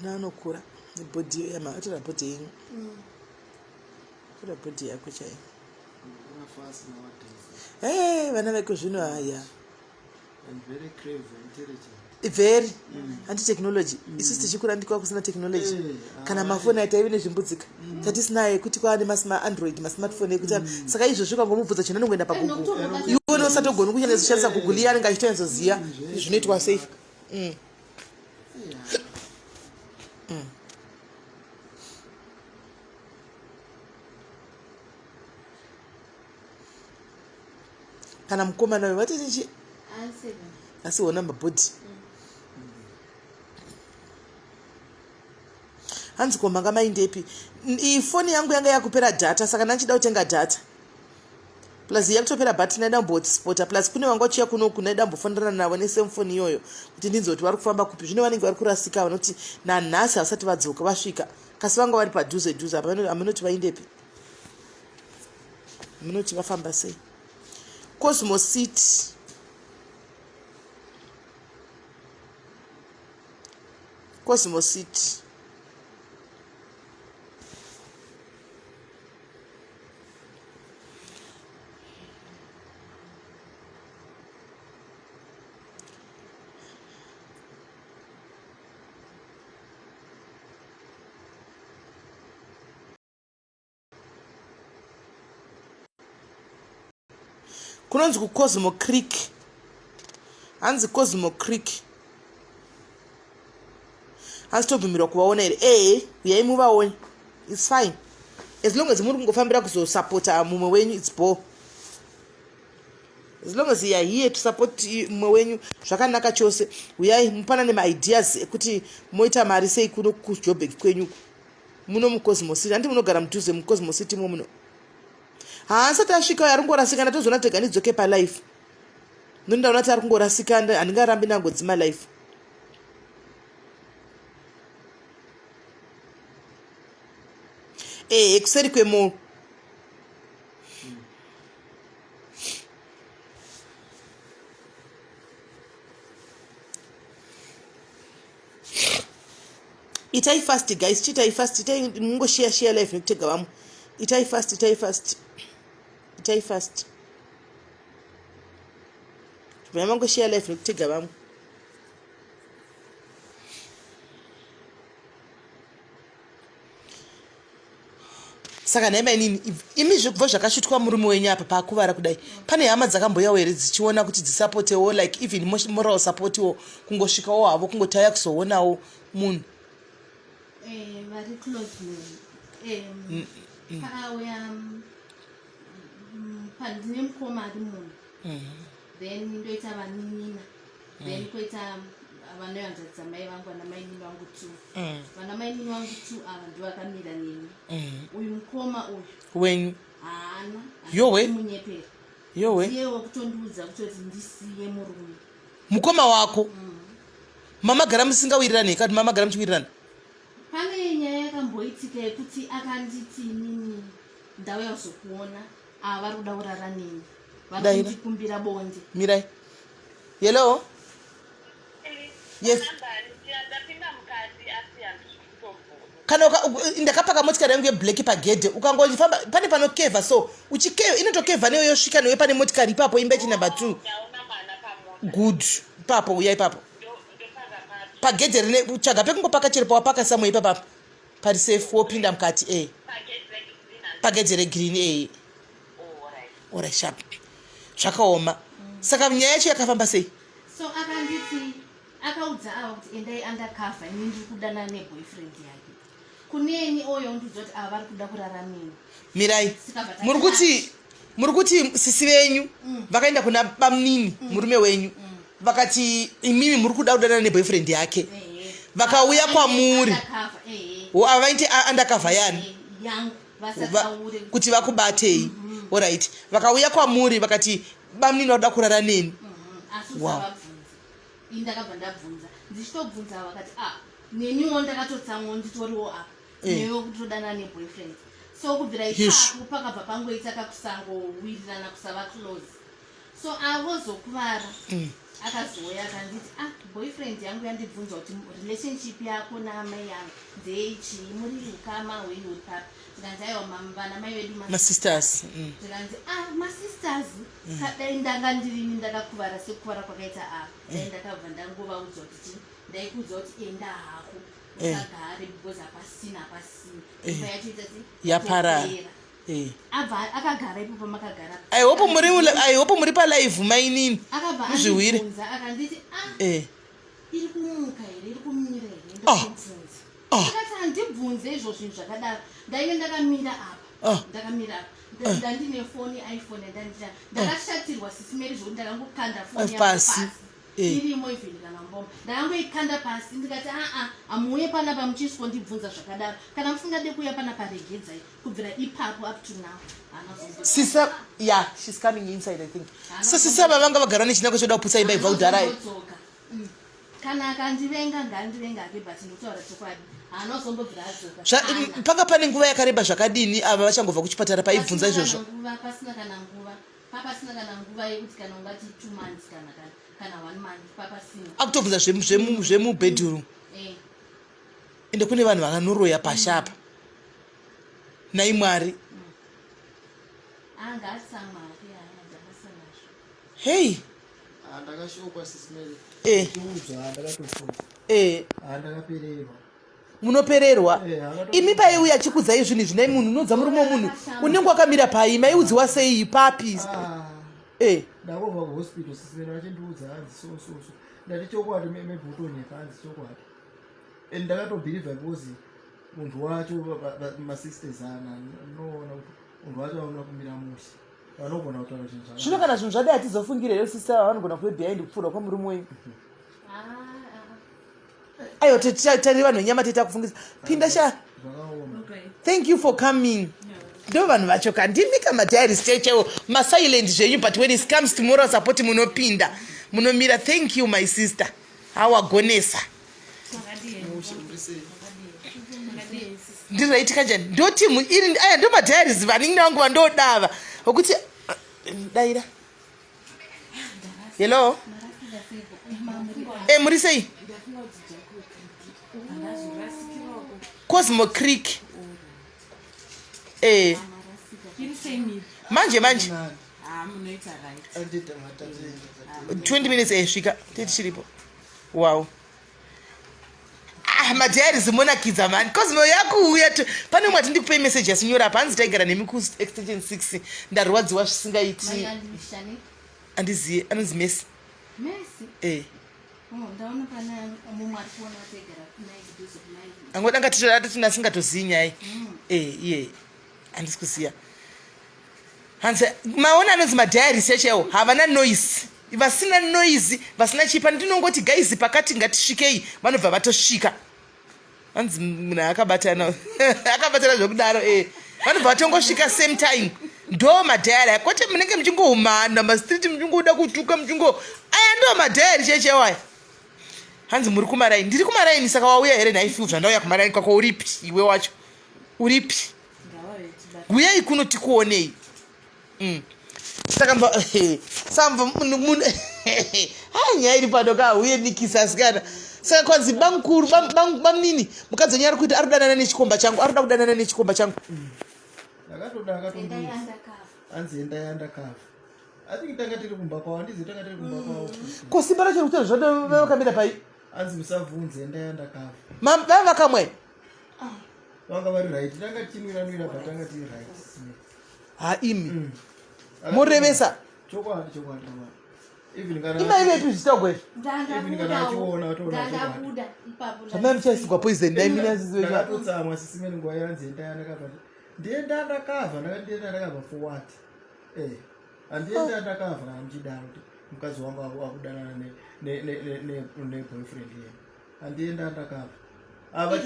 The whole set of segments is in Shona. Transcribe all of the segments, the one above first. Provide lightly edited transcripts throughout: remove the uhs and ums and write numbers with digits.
nanokura body yama atora body yenyu atora body yako chai vana vekuzvino haya and very clever, intelligent. Very anti-technology. Isusu tichikurandikwa kusina technology. Kana mafoni aita ive nezvimbudzika. Tatisina yekuti kwaane masma Android, masmartphone ekuti saka izvozvo ukangomubvunza chino anongoenda paGoogle. Iwe usatogona kushandisa Google iya anenge achitoyanzoziya zvinoitwa safe. Kana mukomana wewe wati chichi? Asi wona mabody. Hanzi komanga maindepi. Ifoni yangu yanga yakupera data saka nanchida kutenga data. Plus yakutopera battery naida hotspot plus kune wanga chiya kuno kunaida mbofonderana navo nesemfoni iyoyo kuti ndinzoti vari kufamba kupi zvino vanenge vari kurasika vanoti nanhasi vasati vadzoka vasvika kasi vanga vari padhuze dhuze amunoti vaindepi munoti vafamba sei Cosmo City Cosmo City kunonzi kuCosmo Creek hanzi Cosmo Creek hanzi tobvumirwa kuvaona here uyai muvaone it's fine as long as muri kungofambira kuzosupporta mumwe wenyu it's ball as long as you are here to support mumwe wenyu zvakanaka chose uyai mupana nemaideas ekuti moita mari sei kuno kuJoburg kwenyu muno muCosmo City handi munogara mudhuze muCosmo City muno haasati asvika ari kungorasika ndatozona tega ndidzoke palife nondaona kuti ari kungorasika handingarambi nangodzima life kuseri kwemo itai fast guys chitai fast itai mungoshare life nekutega vamwe itai fast vamango share life nekutega vamwe saka naima inini imi zvobva zvakashutwa murume wenyu apa paakuvara kudai pane hama dzakamboyawo here dzichiona kuti dzisapotewo like even moral support wo kungosvikawo havo kungotaya kuzoonawo munhu vari close pakauya pandine mukoma ari munhu then ndoita vaninina then koita vanoyanzadza mai vangu vana mainini vangu 2 vana mainini vangu 2 ava ndivakamira neni uyu mukoma uyu wenyu haana yowe munyepera yowe iyewo kutondiudza kutoti ndisiye murume mukoma wako mama gara musingawirirani kati mama gara muchiwirirana pane nyaya yakamboitika yekuti akanditi nini ndauya kuzokuona ava vari kuda kurara neni vari kundikumbira bonde mirai hello yes kana ndakapaka motikari yangu yeblack pagedhe ukangofamba pane panokevha so uchikeva inotokevha neyo yosvika newe pane motikari ipapo imba ichi number 2 good papo uya ipapo pagedhe rine uchaga pekungopaka chero pawapaka samwe ipapo pari safe wopinda mukati pagedhe regreen alright sharp zvakaoma saka nyaya yacho yakafamba sei so akanditi akaudza ava kuti endai undercover ini ndiri kudana neboyfriend yake kuneni oyo ndizoti ava vari kuda kurara neni mirai muri kuti sisi venyu vakaenda kuna bamunini murume wenyu vakati imimi muri kuda kudana neboyfriend yake vakauya kwamuri avaiti undercover yani kuti vakubatei alright vakauya kwamuri vakati bamunini vakuda kurara neni wow indakabva ndabvunza ndichitobvunza vakati neniwo ndakatotsamwo nditoriwo apa newe kutodana neboyfriend so kubvira ipapo pakabva pangoita kakusangowirirana kusava close so avozokuvara akazoya akanditi boyfriend yangu yandibvunza kuti relationship yako naamai yangu ndeichii muri ukama wenyu uri papi ndikanzi aiwa vana mai vedu masisters ndikanzi masisters dai ndanga ndirini ndakakuvara sekuvara kwakaita apa dai ndakabva ndangovaudza kuti ndaikuudza kuti enda hako usagare because hapasina imba yachoita yapara abva akagara ipopo makagara aihopo muri palive mainini akabva andibvunza akanditi iri kumuka here iri kumira here ndikubvunza akati handibvunze izvo zvinhu zvakadaro ndaive ndakamira apa ndandine foni iphone ndakashatirwa sisimeri zvokuti ndakangokanda foni pasi irimo ivhini kana mboma ndakangoikanda pasi ndikati hamuuye pana pamuchiswa ndibvunza zvakadaro kana musingade kuuya pana paregedzai kubvira ipapo up to now sisa she's coming inside I think so sisa vavanga vagara nechinako choda kuputsa imba ibva kudharai kana akandivenga ngaandivenga ake but ndikutaura chokwadi haanozombobvira adzoka panga pane nguva yakareba zvakadini ava vachangobva kuchipatara paibvunza izvozvo pasina kana nguva yekuti kana ungati 2 months kana 1 month papasina akutobvunza zvemubedroom ende kune vanhu vakanoroya pashi apa nai mwari hei ndakashokwa sisimeri munopererwa imi paiuya achikudzai zvinhu zvinai munhu unodza murume womunhu unenge wakamira pai maiudziwa sei papi ndakobva kuhospital sisimeri vachindiudza hanzi so ndati chokwadi mebhutonyeka hanzi chokwadi and ndakatobhirivha because munhu wacho ma-sisters noona kuti munhu wacho vaona kumira musi vanogona kutaura zvinhu zvino kana zvinhu zvadai hatizofungirero sista vanogona kuve behind kupfuura kwamurume wenyu aiwa tari vanhu venyama tiita kufungisa pinda sha thank you for coming ndo vanhu vacho kandimika madiaries chechewo masilent zvenyu but when it comes to moral support munopinda munomira thank you my sister hawagonesa ndiraitika njani ndo timu iri aya ndo madiaries vaningi vangu vandodava vokuti daira hello muri sei Cosmo Creek manje 20 minutes svika tichiripo wow madiaries monakidza mani Cosmo yakuuya pane mwati ndikupei message yasinyora apa hanzi taigara nemi ku extension 6 ndarwadziwa zvisingaiti andiziye anonzi Messi angoda ngatitina singatoziyi nyai iye handisi kuziya hanzi maona anonzi madiaries chechewo havana noise vasina noise vasina chipa ndinongoti gaizi pakati ngatisvikei vanobva vatosvika hanzi munhu akabatana akabatana zvokudaro vanobva vatongosvika same time ndo madhayari kwete munenge muchingohumana mastreet muchingoda kutuka muchingo aya ndo madhayari chechewo aya hanzi muri kumaraini ndiri kumaraini saka wauya here naifiu zvandauya kumaraini kwako uripi iwe wacho uripi uyai kuno tikuonei saka samva munhu nyaya iri pano kauye nikisa sikana saka kwanzi bamukuru bamnini mukadzi wenyu ari kuita ari kudanana nechikomba changu ari kuda kudanana nechikomba changu hanzi endai andakava athink tanga tiri kumba kwavo handizi tanga tiri kumba kwavo kosimba racho rikuti zvoto vakamira pai hanzi musabvunze endai andakava vava vakamwe vanga vari right tanga tichimwiranwira but tanga tiri right imi murevesa chokwadi imaivepi zvitogwe even kana achiona atoona zvamai muchaisigwa poison daimiatotsamwa sisimeni nguva yanzi endai andakava ndienda ndakavha ndienda ndakavha for what handienda ndakavha kana muchidaro kuti mukadzi wangu akudanana neboyfriend yenu handienda ndakavha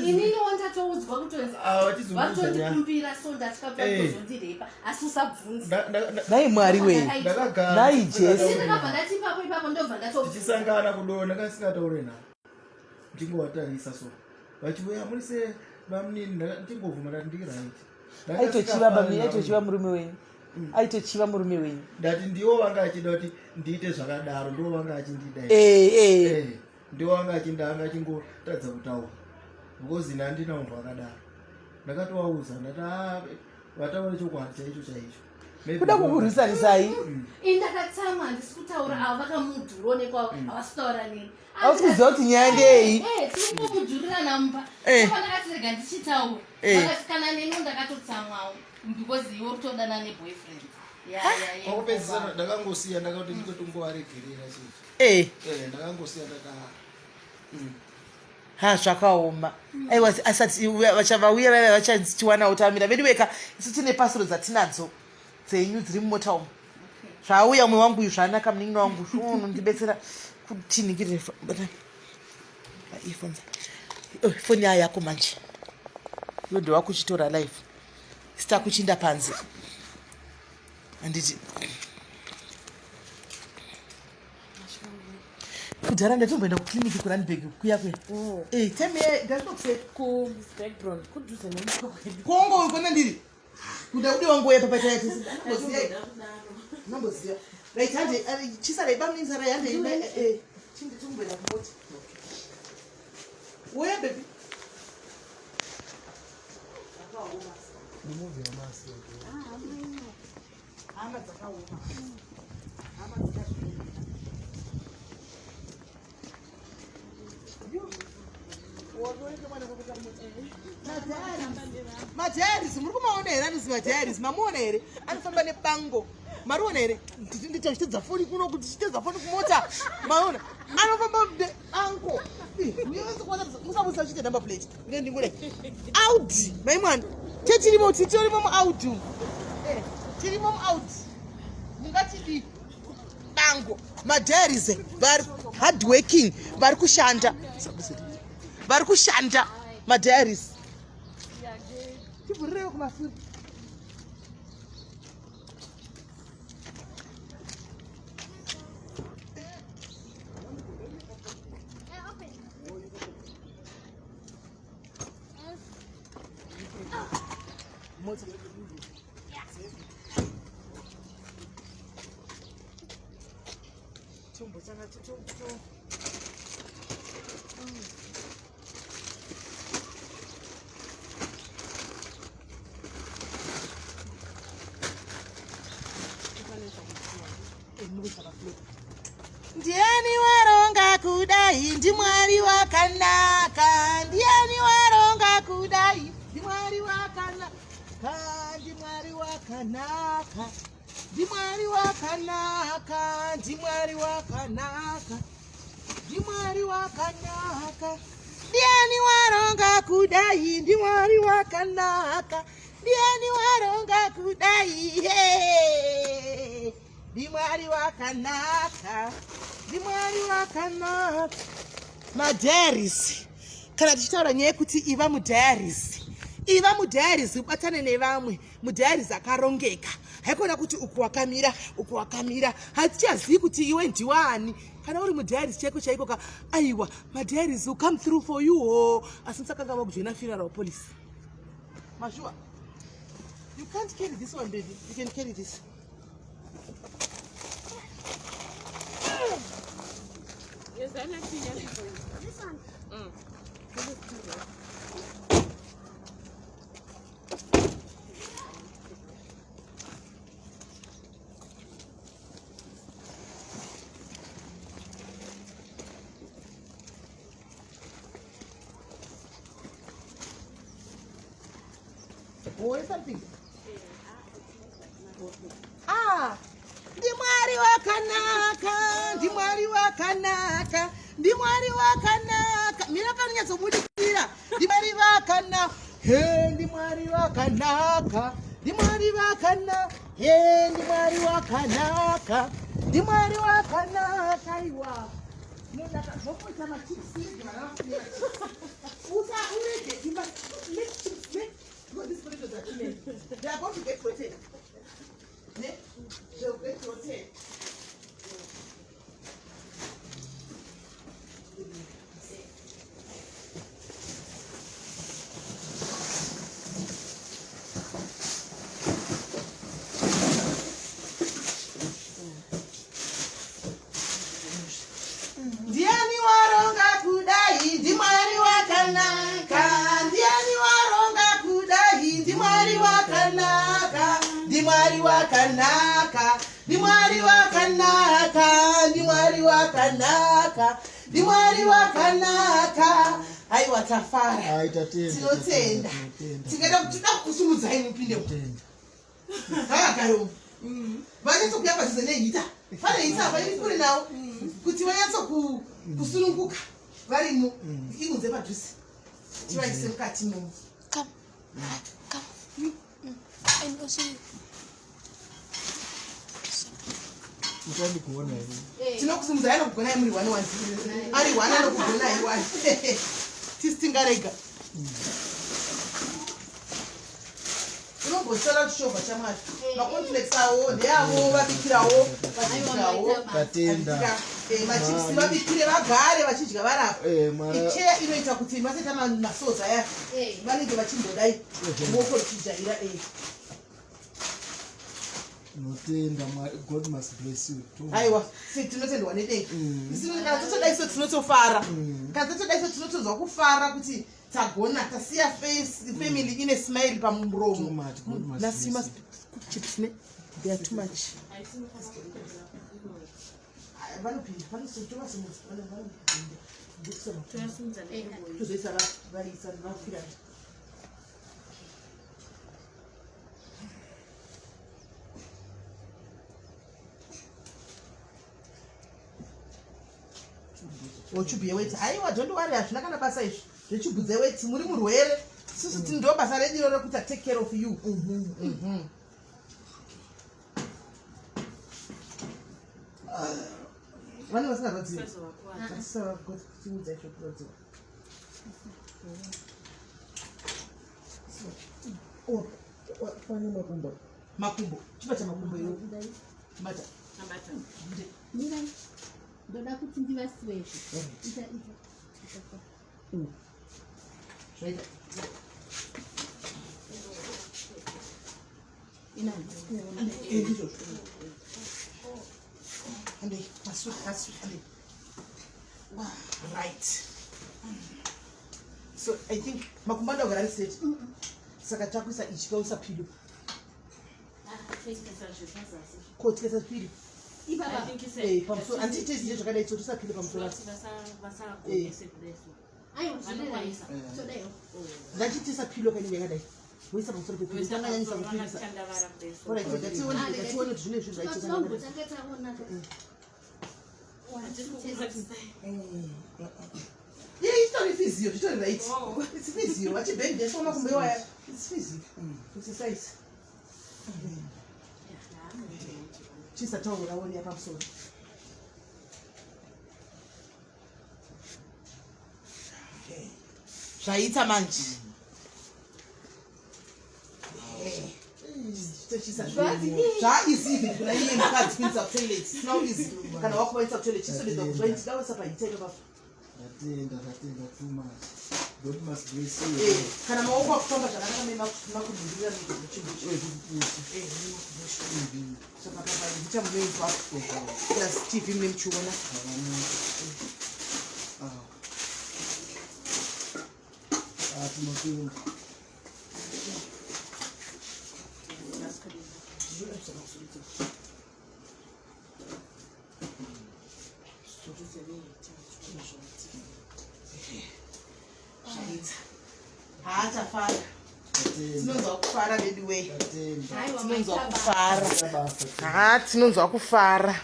inini wandatoudzwa kutozvatondikumbira so ndatikabvazondirepa asi usabvunza nai mwari wenyu nai jesu ndakabva ndatipapo ipapo ndobva tichisangana kudona ndakasingataure navo ndingovatarisa so vachiuya murise vamunini ndingovhuma ndati ndiri right aitochiva bamini aitochiva murume wenyu aitochiva murume wenyu. Ndati ndiwo wanga achida kuti ndiite zvakadaro, ndiwo wanga achindida. Ndiwo wanga achingotadza kutaura. Because handina munhu wakadaro. Ndakatovaudza ndati vataura chokwadi chaicho. Kuda kukurwisanisai. Indakatsamwa handisi kutaura ava vakamudhuronekwa havasitaura neni. Hausi kuziva kuti nyaya ndei. Tirikudhurira nampa. Ndakati rega ndichitaura. Vakasikana neni ndakatotsamwawo. Because iwe utodana neboyfriend. Pakupedzisana ndakangosiya ndakati ndikotongovaregerera chete. Ndakangosiya zvakaoma. Aiwa asati vachavauya vaya vachachiwana utamira vedu veka. Isu tine pasuro dzatinadzo dzenyu dziri mumota umu. Zvauya umwe wangu uyu zvanaka munin'ina wangu unondibetsera kuti ningirire earphones. Foni yayo yako manje. Iwe ndo wakuchitora live. Sita kuchinda panze. Anditi kudhara ndatomboenda kukliniki kuRandburg kuya kwe. Teme ndazokuse ku background kudhuze nemukwedu. Kongo ukona ndiri. Kuda kuti wangoya papata yati. Namboziya. Right hande chisara ibamninzara yande chindi tumboenda kumoti. Where baby? Remove your mask. Madhairis, muri kumaona here anozi madhairis, mamuona here anofamba nebango. Mariona here ndichitedza foni kuno kuti chitedza foni kumota. Maona anofamba nebango. Musabusa chite number plate. Ndingule Audi maimwana tetirimo titorimo muAudi. Tirimo muAudi. Mungati bango madhairis vari hard working vari kushanda. Vari kushanda madhairis. Tivhurirewo kumashure. Ndiani waronga kudai ndimwari wakanaka. Ndiani waronga kudai ndimwari wakanaka. Ndimwari wakanaka. Ndimwari wakanaka. Ndimwari wakanaka. Ndimwari wakanaka. Ndiani waronga kudai ndimwari wakanaka. Ndiani waronga kudai ndimwari wakanaka. Ndimwari wakanaka. Madhairis. Kana tichitaura nyaya yekuti iva mudhairis. Iva mudhairis ubatane nevamwe. Mudhairis akarongeka. Haikona kuti uku wakamira, uku wakamira. Hatichazivi kuti iwe ndiwani. Kana uri mudhairis cheko chaiko aiwa madhairis will come through for you. Asi musakanga makujoina funeral police. Mashua. You can't carry this one, baby. You can carry this. Yes, I like this one. Or something. Ndimwari wakanaka. Ndimwari wakanaka. Ndimwari wakanaka. Mira panonyatsobudikira. Ndimwari wakanaka. Ndimwari wakanaka. Ndimwari wakanaka. Ndimwari wakanaka. Ndimwari wakanaka. Iwa. Munhu akazopota machipsi. Urege. These potatoes are too many. They are going to get rotated. They'll get rotated. ndiani waronga kudai ndimwari wakanaka ndiani waronga kudai ndimwari wakanaka ndimwari wakanaka ndimwari wakanaka ndimwari wakanaka ndimwari wakanaka aiwa tafara tinotenda tingada kutoda kukusumudzai mupinde akaro vanyatsokuyamba padhuze nehita pane hita apa iri kure nawo kuti vanyatsokusununguka varimo iunze padhuze tivaise mukati momo tinokusumudzai anokugonai muri 1 ari 1 anokugonai 1 tisitingarega unombosara kushobha chamwari maconflex avo ndeavo vabikirawo machipsi vabikire vagare vachidya varapa icheya inoita kuti maseta masoza aya vanenge vachimbodai ruoko ruchijaira notenda God must bless you too. Aiwa, tinotendwa nedenga. Kana tatodai so tinotofara. Kana tatodai so tinotozwa kufara kuti tagona tasiya family ine smile pamuromo. Nasi must chips ne. They are too much. Vanopinda, vanosotova semusi, vanopinda. Tozoisa varisa vafira. Ochubye weti aiwa don't worry hazvina kana basa izvi zvechubudze weti muri murwere sisi ndo basa rediro rekuti take care of you vane vasingarwadziwa tiudza izvo kurwadziwa makumbo chibata makumbo iwo bata ndoda kuti ndivasiwe izvi right. So I think makumbanda ogara set saka takuisa ichi kausa pilo kotikesa pilo anditezi zvakadai tsotosa pilo pamusoro ngachitisa pilo kainenge yakadai woisa pamusoro pepilo tanganyanyisa kupilisa gatione kuti zvine zvinhu itori physio zvitori right its physio vachibhendesa makumbo iwaya its physio exercise chisataurawo nepamusoro zvaita manje zvaizivi kuna iye mukadzi kuinisa kutoilet sinauizi kana wakuvaisa kutoilet chisodedza kuzvaitidawesa pahitaika papo kana maoko akufamba zvakanaka memakudhindira ndichamunoizwa plus tv mune muchiona haachafara tinonzwa kufara bediwei tinonzwa kufara tinonzwa kufara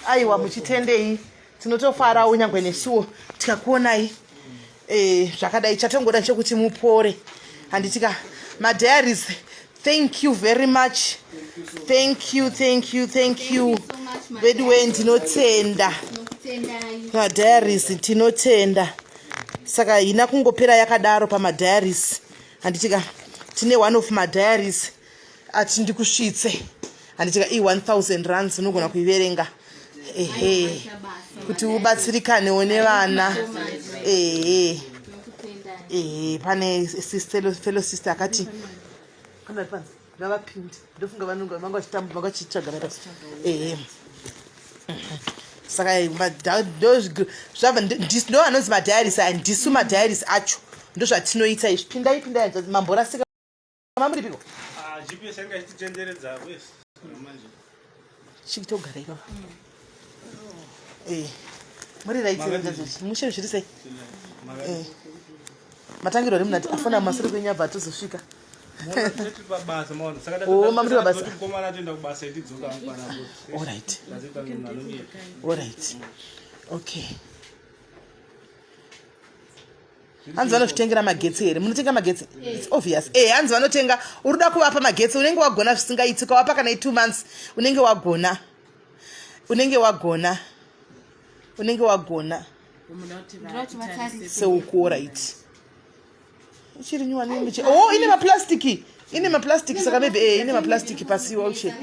aiwa muchitendei tinotofarawo nyangwe nesuwo tikakuonai zvakadai chatongoda chekuti mupore handitika madiaries thank you very much thank you bediwei ndinotenda madiaries tinotenda saka ina kungopera yakadaro pamadiaries handitika tine one of madiaries ati ndikusvitse handitika i1000 rands unogona kuiverenga kuti ubatsirikanewo nevana pane fellow sister akati kana panza ngavapinde ndofunga vanonga vanga vachitamba vanga vachitsvaga saka zvabva ndo anonzi madhairis handisu madhairis acho ndo zvatinoita izvi pindai mamborasika mamuripiko GPS yanga ichitenderedza wese manje chitogara ipa muri right mushe zviri sei matangiro ri munati afana masoro kwenyabva atozosvika mamuri pabasa alright okay hanzi vanozvitengera magetsi here munotenga magetsi its obvious hanzi vanotenga uri kuda kuvapa magetsi unenge wagona zvisingaiti ukavapa kana 2 months unenge wagona seuko right ichiri nyuwa nemiche ine maplastiki saka maybe ine maplastiki pasiwa uche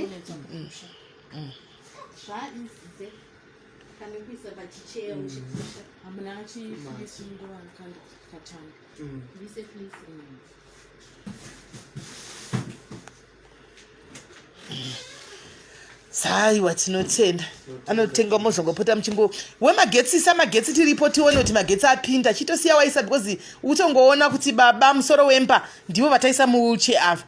saiwa tinotenda anotenga mozongopota muchingo wemagetsi magetsi tiripo tione kuti magetsi apinda chitosiya waisa because utongoona kuti baba musoro wemba ndivo vataisa muuche ava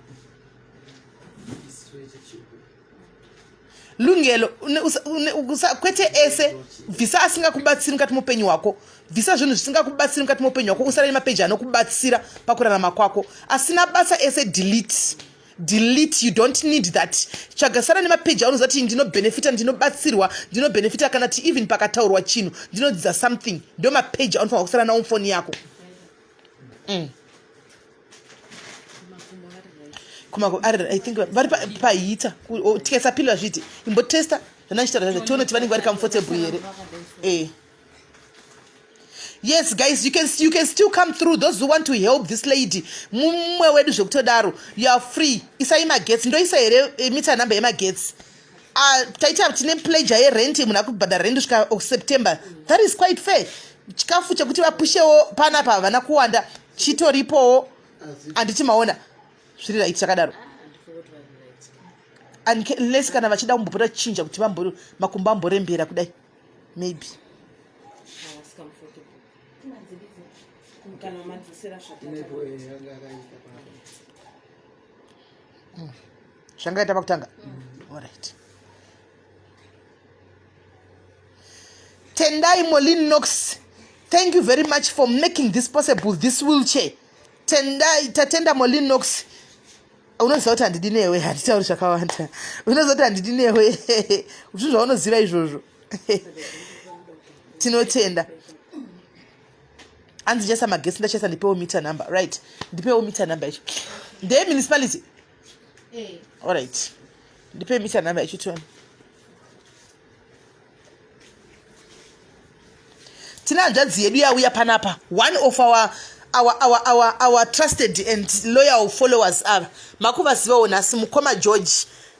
lungelo kwete ese vhisa asingakubatsiri mukati muupenyu hwako vhisa zvinhu zvisingakubatsiri mukati muupenyu hwako usara nemapeji anokubatsira pakurarama kwako asina basa ese delete, you don't need that. Chagasara nemapeji aunoziva kuti ndinobenefita ndinobatsirwa ndinobenefita kana ti even pakataurwa chinhu ndinodzidza something ndo mapeji aunofanira kusara nawo mufoni yako I think vari pahita tikasapilwa zviti imbotesta zvanachitaura zvacho tione kuti vanenge vari comfortable here yes guys, you can still come through. Those who want to help this lady mumwe wedu zvekutodaro you are free. Isai magetsi ndoisa here mita number yemagetsi taita tine pledge yerent munhu akubhadhara rent kusvika September. That is quite fair. Chikafu chekuti vapushewo panapa havana kuwanda chitoripowo handiti maona zviri right chakadaro unless kana vachida kumbopota chinja kuti makumbo amborembera kudai maybe zvangaita pakutanga alright Tendai Molin Knox, thank you very much for making this possible, this wheelchair. Tatenda Molin Knox, unoziva kuti handidi newe handitauri zvakawanda unoziva kuti handidi newe zvinhu zvaunoziva izvozvo tinotenda hanzi chesa magetsi ndachesa ndipewo meter number right ndipewo meter number icho ndeye municipality alright ndipe meter number icho tione tina hanzvadzi yedu yauya panapa one of our trusted and loyal followers ava makuvazivawo nhasi mukoma George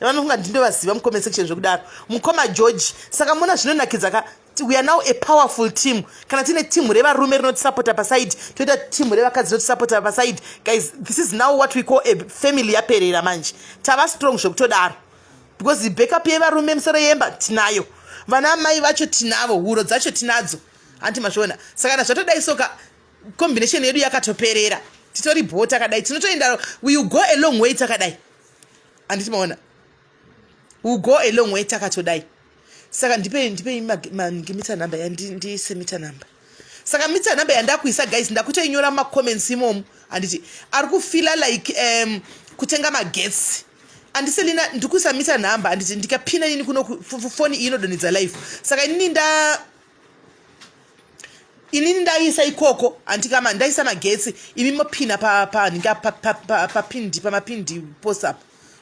vanofunga ndindovaziva mukoma section zvekudaro mukoma George saka mona zvinonakidza we are now a powerful team kana tine team revarume rinotisapota paside toita team revakadzi rinotisapota paside guys this is now what we call a family yaperera manje tava strong zvekutodaro because the backup yevarume musoro yemba tinayo vana mai vacho tinavo huro dzacho tinadzo anti mashona saka na zvatodai soka combination yedu yakatoperera titori bhota kadai tinotoenda we will go a long way takadai anditi maona we will go a long way takatodai saka ndipe meter number yandise meter number saka meter number yandakuisa guys ndakutoinyora ma comments imomo anditi ari kufila like kutenga magetsi andiselina ndikuisa meter number anditi ndikapina nini kuno phone inodonedza live saka inini ndaisa ikoko andikama ndaisa magetsi imi mopina pamapindi post up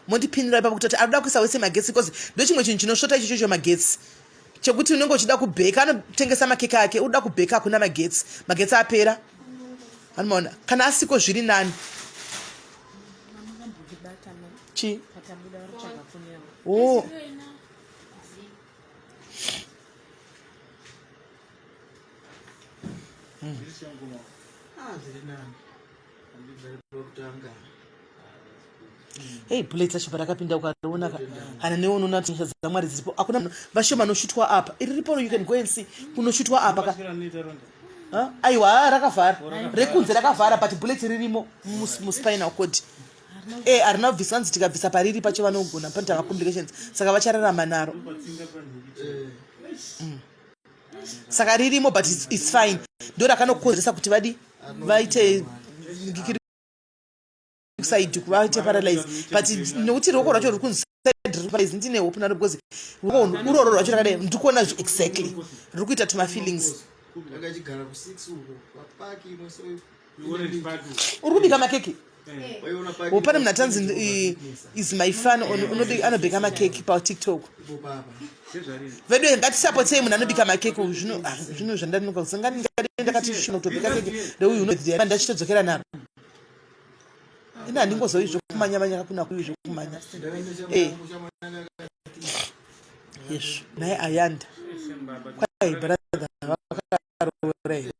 mondipinira ipapo kutoti arikuda kuisa wese magetsi because ndo chimwe chinhu chinosvota ichocho magetsi chekuti unenge uchida kubheka anotengesa makeke ake uda kubheka hakuna magetsi apera anomaona kana asiko zviri nani chi oh Hey, bullets achibva rakapinda ukaona hana neunona kuti nyasha dzaMwari dziripo. Hakuna vashoma vanoshutwa apa. Iri ripo, you can go and see. Kunoshutwa apa. Aiwa rakavhara. Rekunze rakavhara but bullets ririmo muspinal cord. Harina kubvisa vanzi tikabvisa pariri pacho vanogona panotanga complications. Saka vachararama naro. Saka ririmo but it's fine. Ndo rakanokonzeresa kuti vaite side kuvaite paralyze but nokuti ruoko rwacho ruri kunzi side ndine hope naro because uroro rwacho rakadai ndikuona exactly ruri kuita tuma feelings. Uri kubika makeke? Pane munhu atanzi is my fan anobika makeke paTikTok. Vedu ngatisapotei munhu anobika makeke zvino zvandanoka ndakati shinotobika keke ndeuyu unodziya ndachitodzokera naro. Ina ndingozoyi zvokumanya kuna kuyi zvokumanya. Yes, naye ayanda. Kwai brother vakarore.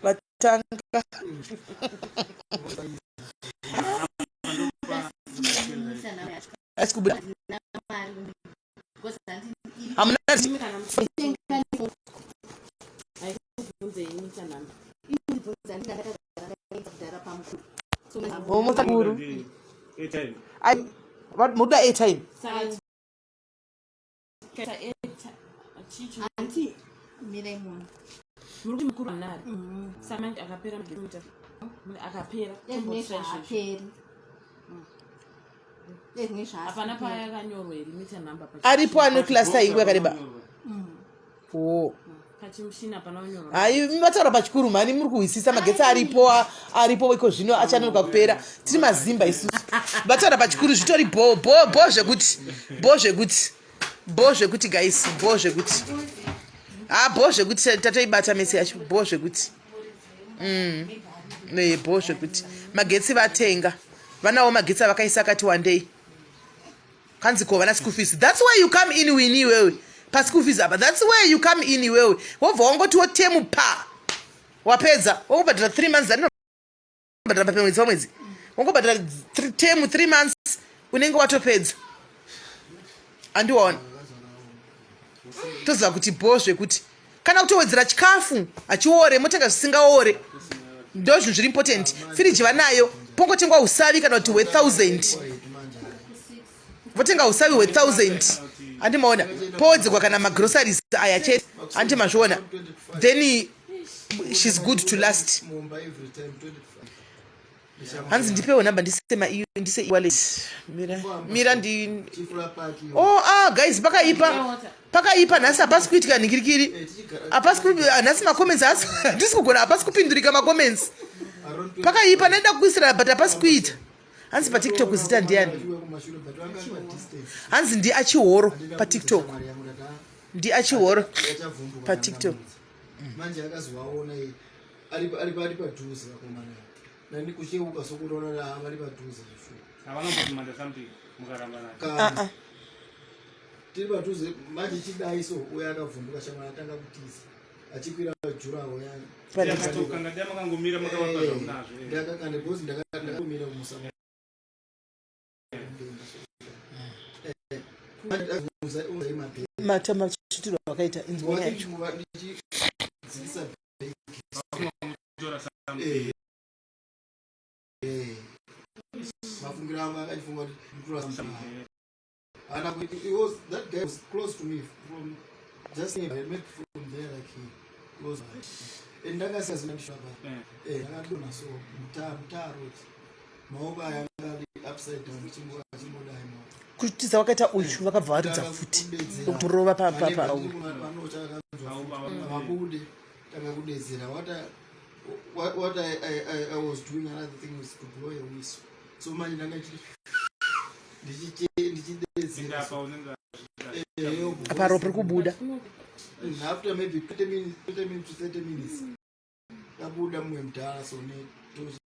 Batanga. Askubira. Amna Motakuru. Muda airtime. Anti Miremon. Mukuru nari. Samanje akapera mgimita. Akapera. Apana paya yakanyorwa limita number pachi. Aripo ano cluster ingwe yakareba. Pachimushina panaonyorwa. Mataura pachikuru mani muri kuhwisisa magetsi aripo iko zvino achanonoka kupera. Tiri mazimba isusu. Mataura pachikuru zvitori bo zvekuti guys, bo zvekuti. Bo zvekuti tatoibata mesi yacho bo zvekuti. Bo zvekuti. Magetsi vatenga. Vanawo magetsi avakaisa kati one day. Kanziko vana school fees. That's why you come in wini wewe. Pa school fees apa. That's where you come in wewe. Wobva wangoti wotemu pa. Wapedza. Wongobhadhara 3 months dzano bhadhara pamwedzi wamwedzi. Wongobhadhara temu 3 months unenge watopedza. Andiwaona. Toziva kuti bo zvekuti kana kutowedzera chikafu achiore motenga zvisingaore. Ndo zvinhu zviri important. Firiji vanayo pongotengwa usavi kana kuti worth 1000. Votenga usavi worth 1000. Andimaona powedzerwa kana magroceries aya chete andimazviona. Then she's good to last. Hanzi ndipewo namba ndisema iyo ndise wallet. Mira ndi guys pakaipa nhasi hapasi kuitika ningirikiri. Hapasi nhasi macomments hasi ndisi kugona hapasi kupindurika macomments. Pakaipa naenda kuisira but hapasi kuita. Hanzi paTikTok zita ndiani? Hanzi ndi achihoro paTikTok. Ndi achihoro paTikTok. Manje akazowaona ari padhuze vakomana. Nani kucheuka sokuona vari padhuze zvishu. Havanombomanda something mukaramba naye. Tiri padhuze manje chidai so uya akavhunduka shamwana atanga kutiza. Achikwira juraho yani. Ndakatokanga ndamakangomira makavapa zvonazvo. Ndakakanda bozi ndakamira kumusama. Matama chitiro wakaita inzwi yacho. That guy was close to me from just I met from there like he was and that guy says I don't know so mtaro maoba yanga upside down chimboda imo kutiza wakaita uyu vakabva varidza futi kurova papa mabude takakudedzera what I was doing another thing was to blow a whistle so manje ndanga ndichidedzera aparo pari kubuda after maybe 20 minutes to 30 minutes kabuda mumwe mudhara so ne